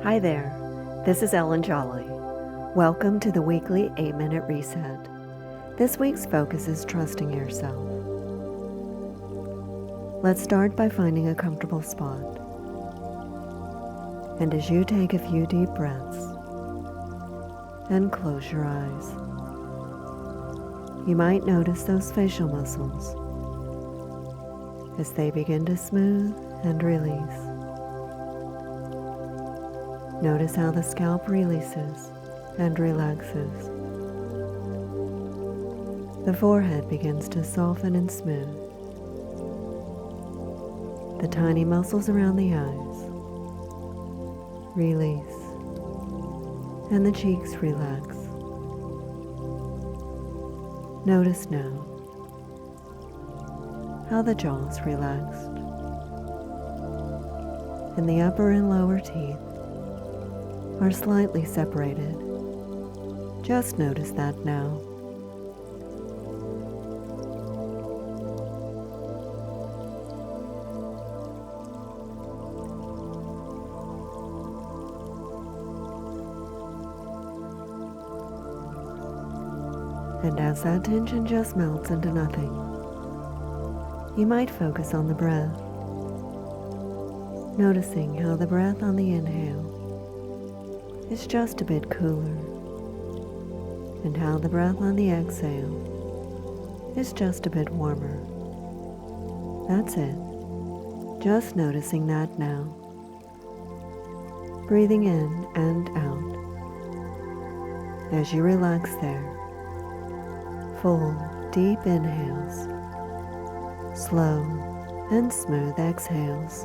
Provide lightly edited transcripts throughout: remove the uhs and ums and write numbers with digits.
Hi there, this is Ellen Jolly. Welcome to the weekly 8-Minute Reset. This week's focus is trusting yourself. Let's start by finding a comfortable spot. And as you take a few deep breaths and close your eyes, you might notice those facial muscles as they begin to smooth and release. Notice how the scalp releases and relaxes. The forehead begins to soften and smooth. The tiny muscles around the eyes release, and the cheeks relax. Notice now how the jaw is relaxed, and the upper and lower teeth are slightly separated. Just notice that now. And as that tension just melts into nothing, you might focus on the breath, noticing how the breath on the inhale is just a bit cooler, and how the breath on the exhale is just a bit warmer. That's it. Just noticing that now. Breathing in and out. As you relax there, full, deep inhales, slow and smooth exhales.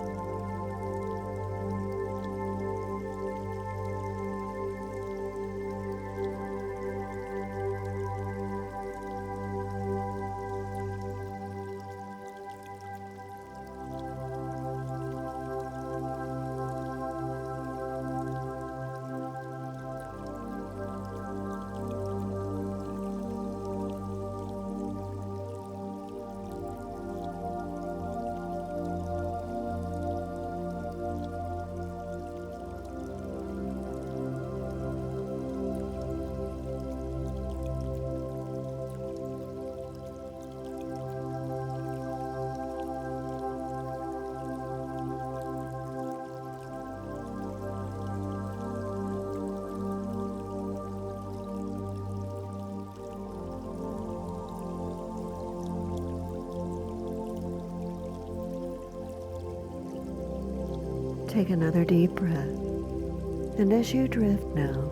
Take another deep breath, and as you drift now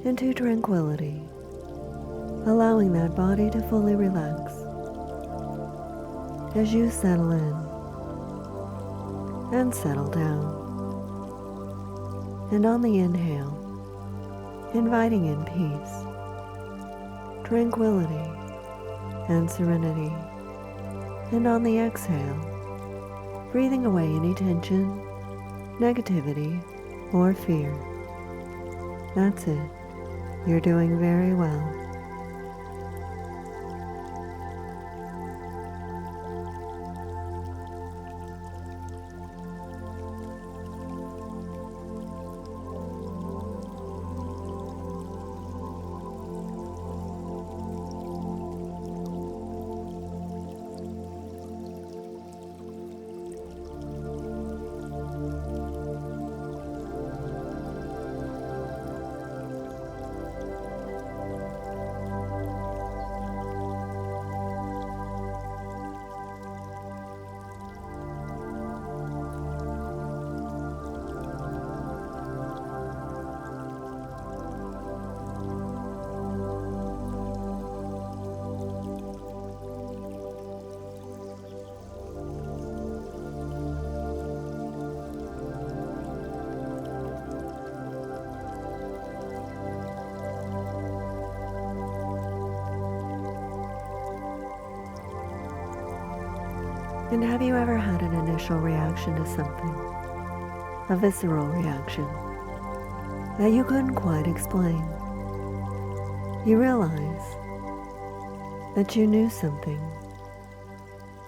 into tranquility, allowing that body to fully relax, as you settle in and settle down, and on the inhale, inviting in peace, tranquility, and serenity, and on the exhale, breathing away any tension, negativity, or fear. That's it. You're doing very well. And have you ever had an initial reaction to something, a visceral reaction, that you couldn't quite explain? You realize that you knew something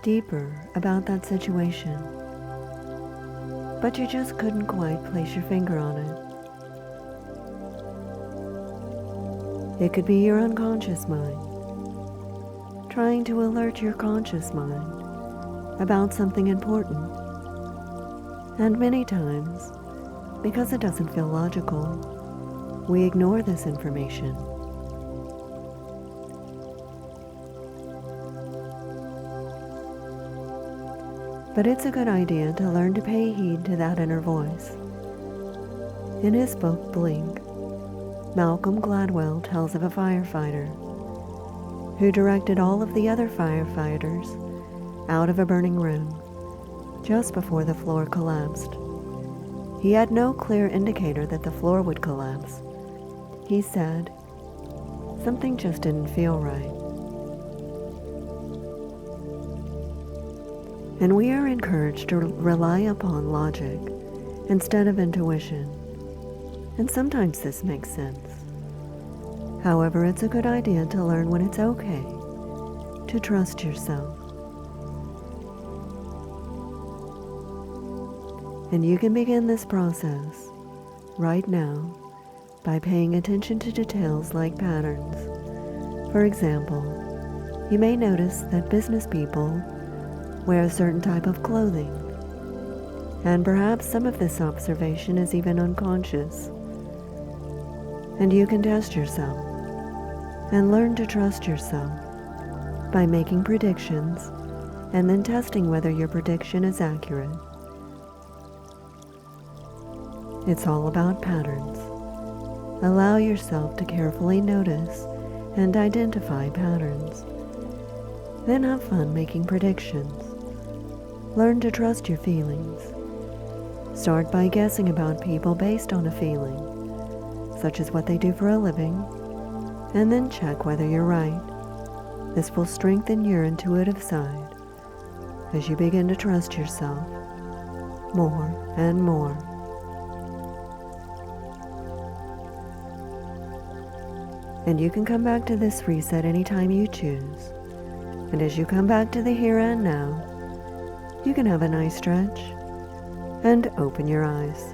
deeper about that situation, but you just couldn't quite place your finger on it. It could be your unconscious mind, trying to alert your conscious mind about something important. And many times, because it doesn't feel logical, we ignore this information. But it's a good idea to learn to pay heed to that inner voice. In his book, Blink, Malcolm Gladwell tells of a firefighter who directed all of the other firefighters out of a burning room just before the floor collapsed. He had no clear indicator that the floor would collapse. He said, "Something just didn't feel right." And we are encouraged to rely upon logic instead of intuition. And sometimes this makes sense. However, it's a good idea to learn when it's okay to trust yourself. And you can begin this process right now by paying attention to details like patterns. For example, you may notice that business people wear a certain type of clothing, and perhaps some of this observation is even unconscious. And you can test yourself and learn to trust yourself by making predictions and then testing whether your prediction is accurate. It's all about patterns. Allow yourself to carefully notice and identify patterns. Then have fun making predictions. Learn to trust your feelings. Start by guessing about people based on a feeling, such as what they do for a living, and then check whether you're right. This will strengthen your intuitive side as you begin to trust yourself more and more. And you can come back to this reset anytime you choose. And as you come back to the here and now, you can have a nice stretch and open your eyes.